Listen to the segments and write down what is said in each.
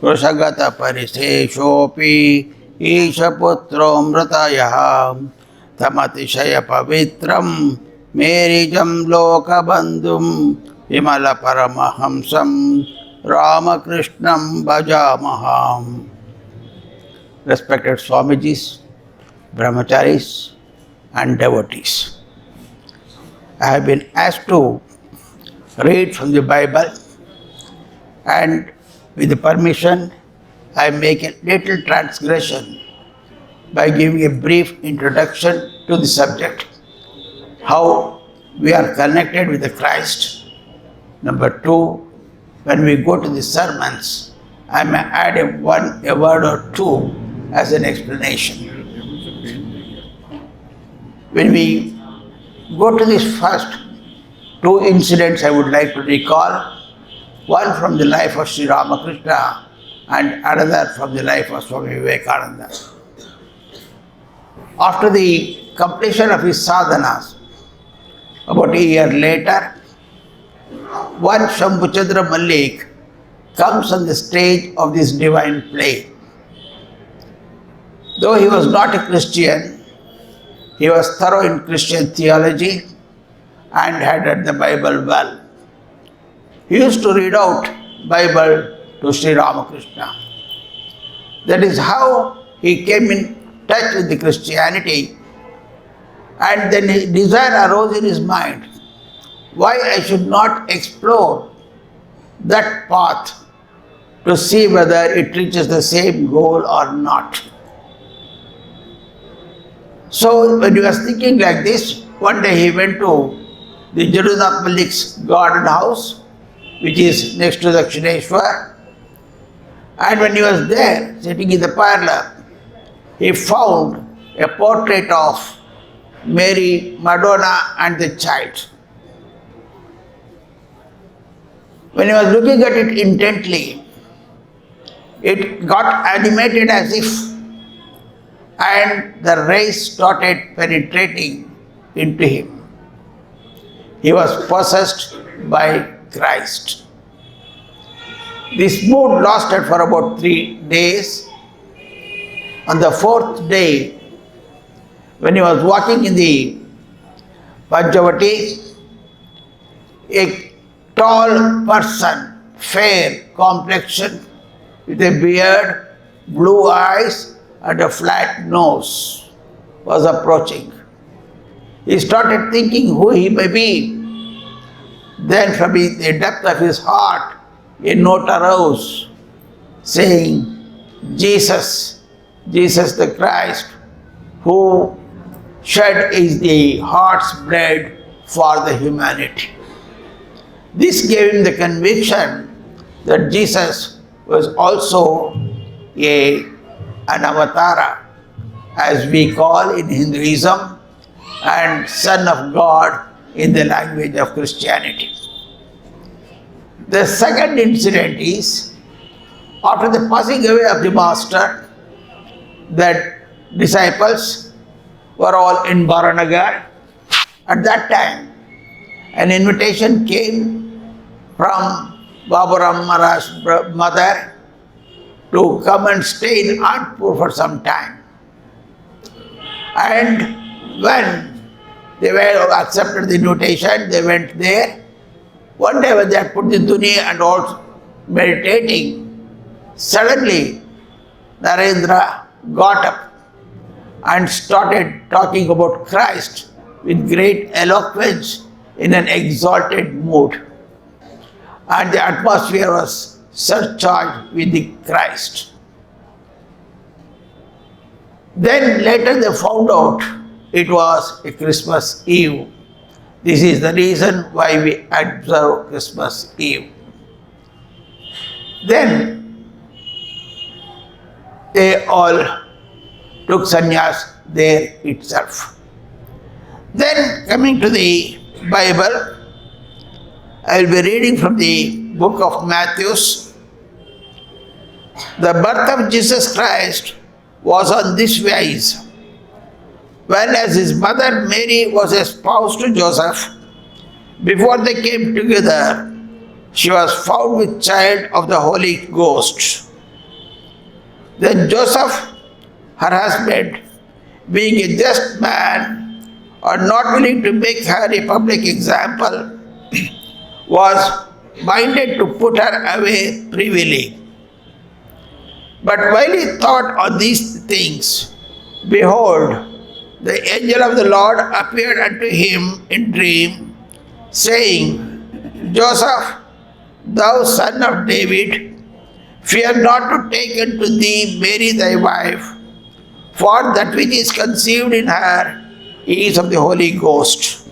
Rusagata pariseshopi Ishaputro mratayah Tamatishaya pavitram Merijam loka bandhum Vimala paramahamsam Ramakrishnam bhajamaham. Respected Swamijis, Brahmacharis and devotees, I have been asked to read from the Bible, and with the permission, I make a little transgression by giving a brief introduction to the subject, how we are connected with the Christ. Number two, when we go to the sermons, I may add a word or two as an explanation. When we go to these first two incidents, I would like to recall, one from the life of Sri Ramakrishna and another from the life of Swami Vivekananda. After the completion of his sadhanas, about a year later, one Shambhuchandra Malik comes on the stage of this divine play. Though he was not a Christian, he was thorough in Christian theology and had read the Bible well. He used to read out Bible to Sri Ramakrishna. That is how he came in touch with the Christianity, and then a desire arose in his mind, why I should not explore that path to see whether it reaches the same goal or not. So when he was thinking like this, one day he went to the Jagannath Malik's garden house, which is next to the Dakshineshwar, and when he was there, sitting in the parlor, he found a portrait of Mary, Madonna and the child. When he was looking at it intently, it got animated as if, and the rays started penetrating into him. He was possessed by Christ. This mood lasted for about 3 days. On the 4th day, when he was walking in the Panchavati, a tall person, fair complexion, with a beard, blue eyes and a flat nose, was approaching. He started thinking who he may be. Then from the depth of his heart, a note arose, saying, Jesus, Jesus the Christ, who shed is the heart's blood for the humanity. This gave him the conviction that Jesus was also an avatara, as we call in Hinduism, and Son of God in the language of Christianity. The second incident is, after the passing away of the Master, that disciples were all in Varanasi. At that time, an invitation came from Baburam Maharaj's mother to come and stay in Anpur for some time. And when they were accepted the invitation, they went there. One day when they had put the dhuni and all meditating, suddenly Narendra got up and started talking about Christ with great eloquence in an exalted mood. And the atmosphere was surcharged with the Christ. Then later they found out it was a Christmas Eve. This is the reason why we observe Christmas Eve. Then they all took sannyas there itself. Then coming to the Bible, I will be reading from the book of Matthew. The birth of Jesus Christ was on this wise. When as his mother Mary was espoused to Joseph, before they came together, she was found with child of the Holy Ghost. Then Joseph, her husband, being a just man, and not willing to make her a public example, was minded to put her away privily. But while he thought on these things, behold, the angel of the Lord appeared unto him in dream, saying, Joseph, thou son of David, fear not to take unto thee Mary thy wife, for that which is conceived in her is of the Holy Ghost.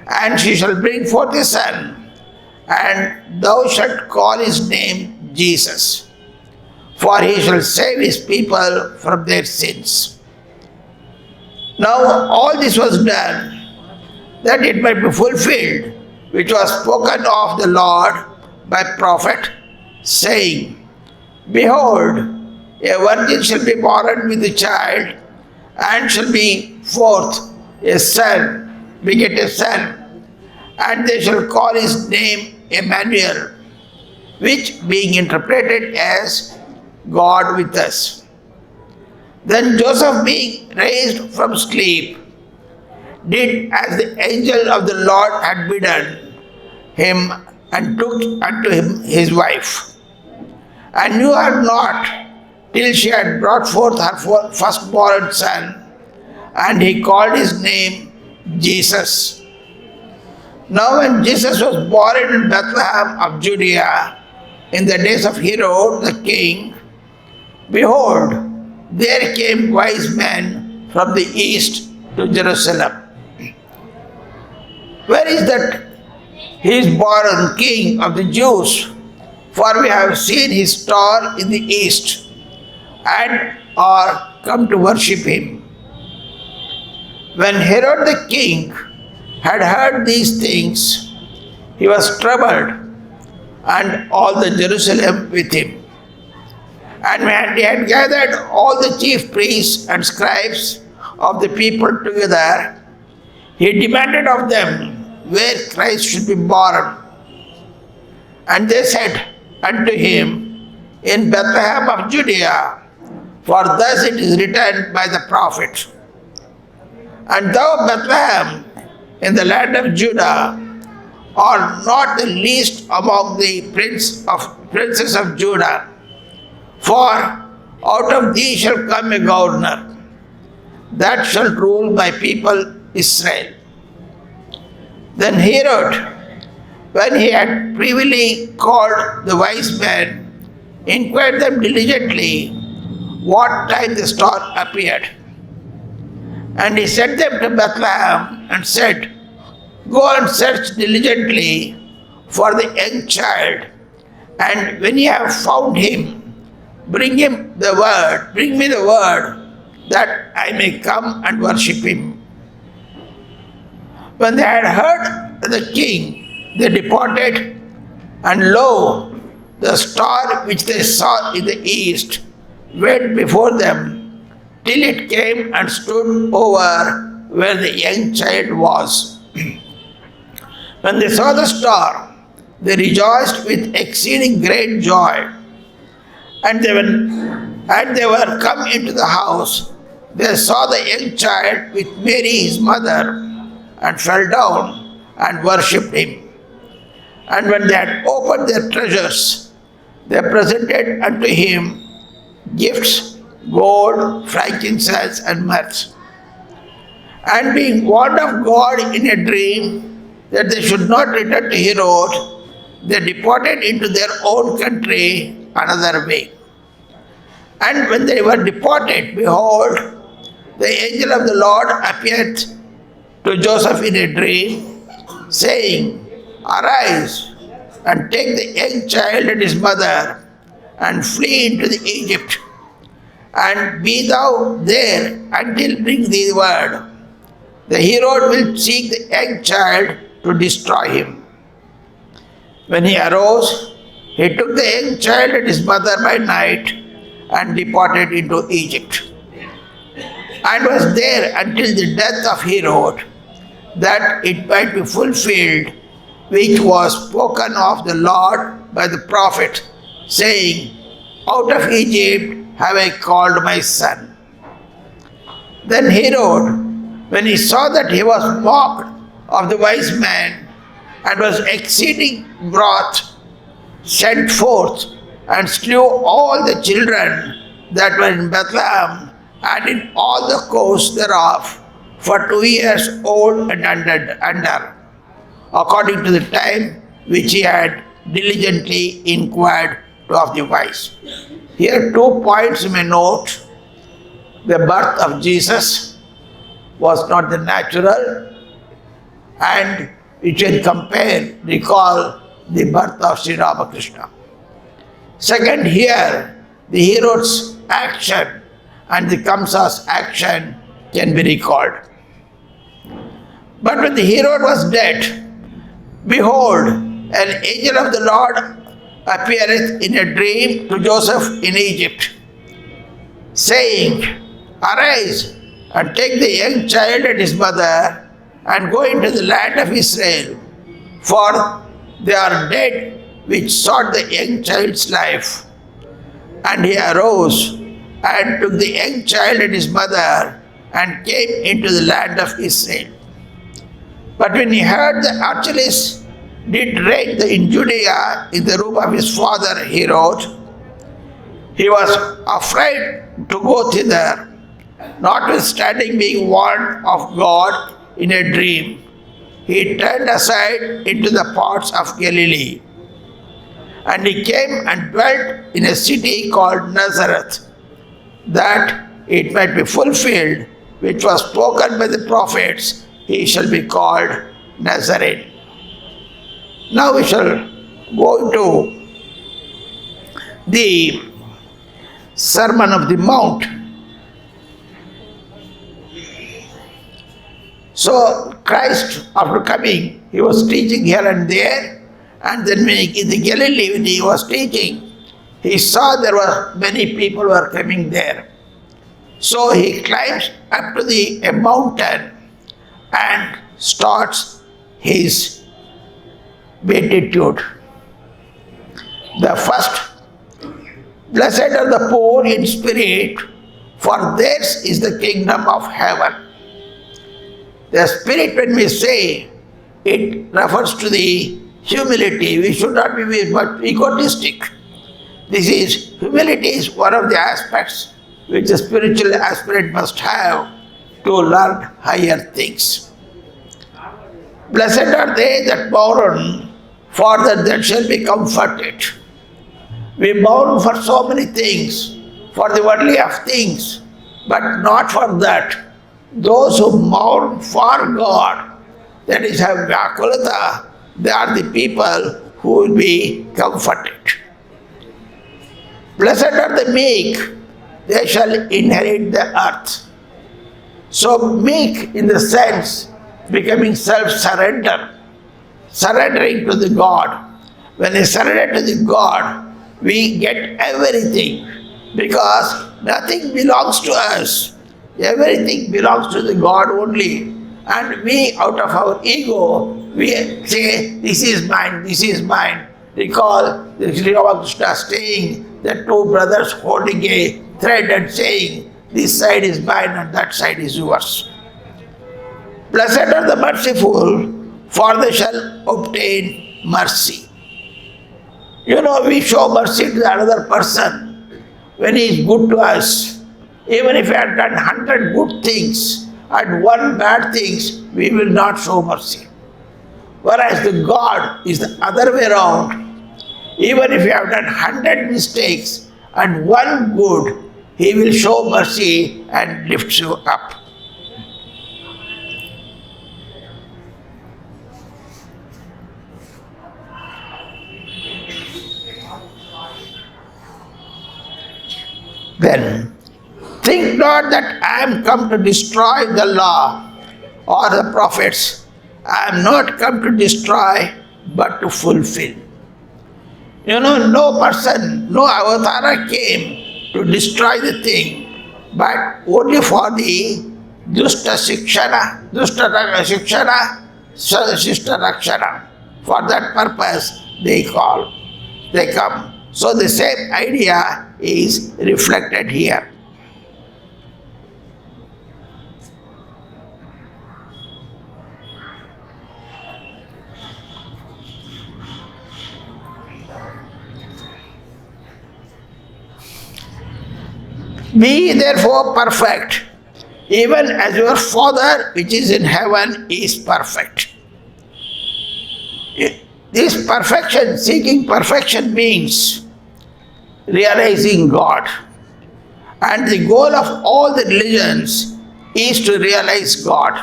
And she shall bring forth a son, and thou shalt call his name Jesus, for he shall save his people from their sins. Now all this was done, that it might be fulfilled, which was spoken of the Lord by prophet, saying, Behold, a virgin shall be born with a child, and shall be forth a son, beget a son, and they shall call his name Emmanuel, which being interpreted as God with us. Then Joseph, being raised from sleep, did as the angel of the Lord had bidden him, and took unto him his wife, and knew her not till she had brought forth her firstborn son, and he called his name Jesus. Now when Jesus was born in Bethlehem of Judea, in the days of Herod the king, behold, there came wise men from the east to Jerusalem. Where is that he is born King of the Jews? For we have seen his star in the east, and are come to worship him. When Herod the king had heard these things, he was troubled, and all the Jerusalem with him. And when he had gathered all the chief priests and scribes of the people together, he demanded of them where Christ should be born. And they said unto him, In Bethlehem of Judea, for thus it is written by the prophet, And thou, Bethlehem, in the land of Judah, art not the least among the princes of Judah, for out of thee shall come a governor, that shall rule my people Israel. Then Herod, when he had privily called the wise men, inquired them diligently what time the star appeared. And he sent them to Bethlehem and said, Go and search diligently for the young child, and when ye have found him, bring me the word, that I may come and worship him. When they had heard the king, they departed, and lo, the star which they saw in the east went before them, till it came and stood over where the young child was. When they saw the star, they rejoiced with exceeding great joy. And they were come into the house, they saw the young child with Mary his mother, and fell down and worshipped him. And when they had opened their treasures, they presented unto him gifts, gold, frankincense, and myrrh. And being warned of God in a dream that they should not return to Herod, they departed into their own country another way. And when they were departed, behold, the angel of the Lord appeared to Joseph in a dream, saying, Arise, and take the young child and his mother, and flee into the Egypt, and be thou there until bring thee word. The Herod will seek the young child to destroy him. When he arose, he took the young child and his mother by night, and departed into Egypt, and was there until the death of Herod, that it might be fulfilled, which was spoken of the Lord by the prophet, saying, Out of Egypt have I called my son. Then Herod, when he saw that he was mocked of the wise man and was exceeding wroth, sent forth and slew all the children that were in Bethlehem and in all the coasts thereof, for 2 years old and under, according to the time which he had diligently inquired of the wise. Here 2 points you may note. The birth of Jesus was not the natural, and we can compare, recall the birth of Sri Ramakrishna. Second, here the Herod's action and the Kamsa's action can be recalled. But when the Herod was dead, behold, an angel of the Lord appeareth in a dream to Joseph in Egypt, saying, Arise and take the young child and his mother and go into the land of Israel, for they are dead which sought the young child's life. And he arose and took the young child and his mother and came into the land of Israel. But when he heard the Archelaus did reign in Judea in the room of his father Herod, he was afraid to go thither, notwithstanding being warned of God in a dream. He turned aside into the parts of Galilee. And he came and dwelt in a city called Nazareth, that it might be fulfilled, which was spoken by the prophets, he shall be called Nazarene. Now we shall go into the Sermon of the Mount. So Christ, after coming, he was teaching here and there, and then when in the Galilee, when he was teaching, he saw there were many people who were coming there. So he climbs up to a mountain and starts his beatitude. The first, blessed are the poor in spirit, for theirs is the kingdom of heaven. The spirit, when we say, it refers to the humility. We should not be much egotistic. Humility is one of the aspects which a spiritual aspirant must have to learn higher things. Blessed are they that mourn, for that they shall be comforted. We mourn for so many things, for the worldly of things, but not for that. Those who mourn for God, that is, have Vyakulata, they are the people who will be comforted. Blessed are the meek, they shall inherit the earth. So meek in the sense becoming self-surrender, surrendering to the God. When we surrender to the God, we get everything, because nothing belongs to us. Everything belongs to the God only. And we, out of our ego, we say, this is mine, this is mine. Recall the Sri Ramakrishna saying that 2 brothers holding a thread and saying, this side is mine and that side is yours. Blessed are the merciful, for they shall obtain mercy. You know, we show mercy to another person when he is good to us. Even if we have done 100 good things and 1 bad things, we will not show mercy. Whereas the God is the other way around. Even if you have done 100 mistakes and 1 good, He will show mercy and lift you up. Then, think not that I am come to destroy the law or the prophets. I am not come to destroy, but to fulfill. You know, no person, no avatara came to destroy the thing, but only for the dusta shikshana, shishta rakshana. For that purpose they come. So the same idea is reflected here. Be therefore perfect, even as your Father which is in heaven is perfect. This perfection, seeking perfection, means realizing God. And the goal of all the religions is to realize God.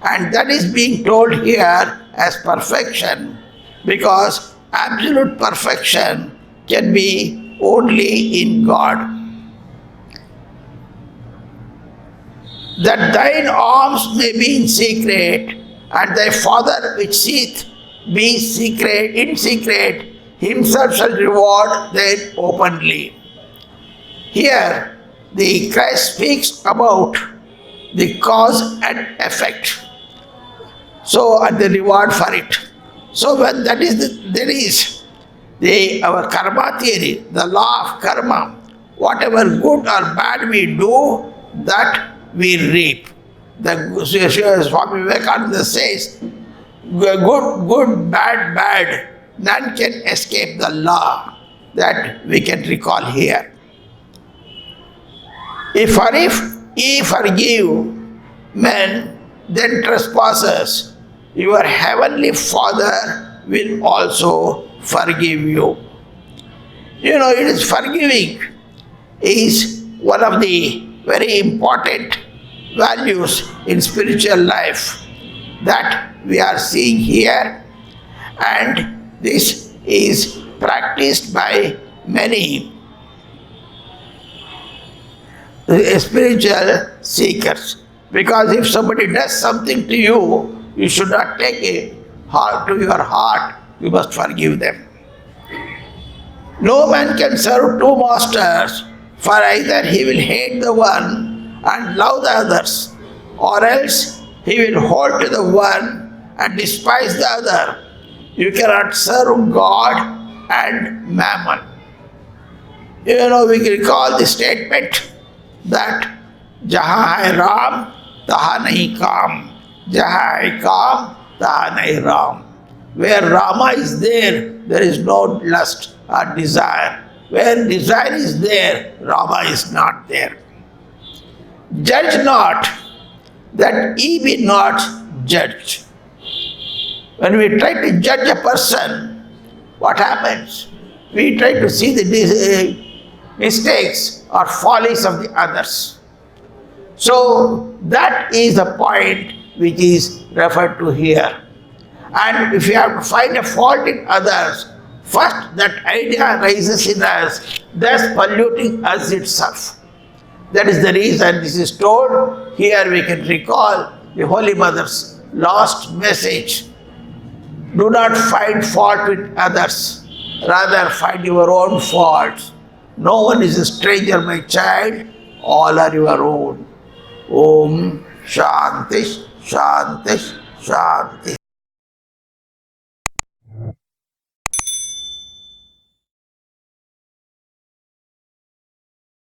And that is being told here as perfection, because absolute perfection can be only in God. That thine alms may be in secret, and thy Father which seeth be secret, in secret, himself shall reward them openly. Here, the Christ speaks about the cause and effect. So, and the reward for it. So, when that is, there is our karma theory, the law of karma. Whatever good or bad we do, that we reap. The Swami Vivekananda says, good, bad, none can escape the law that we can recall here. If ye forgive men, then trespasses, your heavenly Father will also forgive you. You know, it is forgiving is one of the very important values in spiritual life that we are seeing here, and this is practiced by many spiritual seekers. Because if somebody does something to you, you should not take it to your heart, you must forgive them. No man can serve two masters, for either he will hate the one and love the others, or else he will hold to the one and despise the other. You cannot serve God and mammon. You know, we recall the statement that Jahan hai Ram, taha nahi Kam. Jahan hai Kam, taha nahi Ram. Where Rama is there, there is no lust or desire. Where desire is there, Rama is not there. Judge not, that ye be not judged. When we try to judge a person, what happens? We try to see the mistakes or follies of the others. So that is the point which is referred to here. And if you have to find a fault in others, first that idea rises in us, thus polluting us itself. That is the reason this is told. Here we can recall the Holy Mother's last message. Do not find fault with others, rather find your own faults. No one is a stranger, my child, all are your own. Om Shanti, Shanti, Shanti.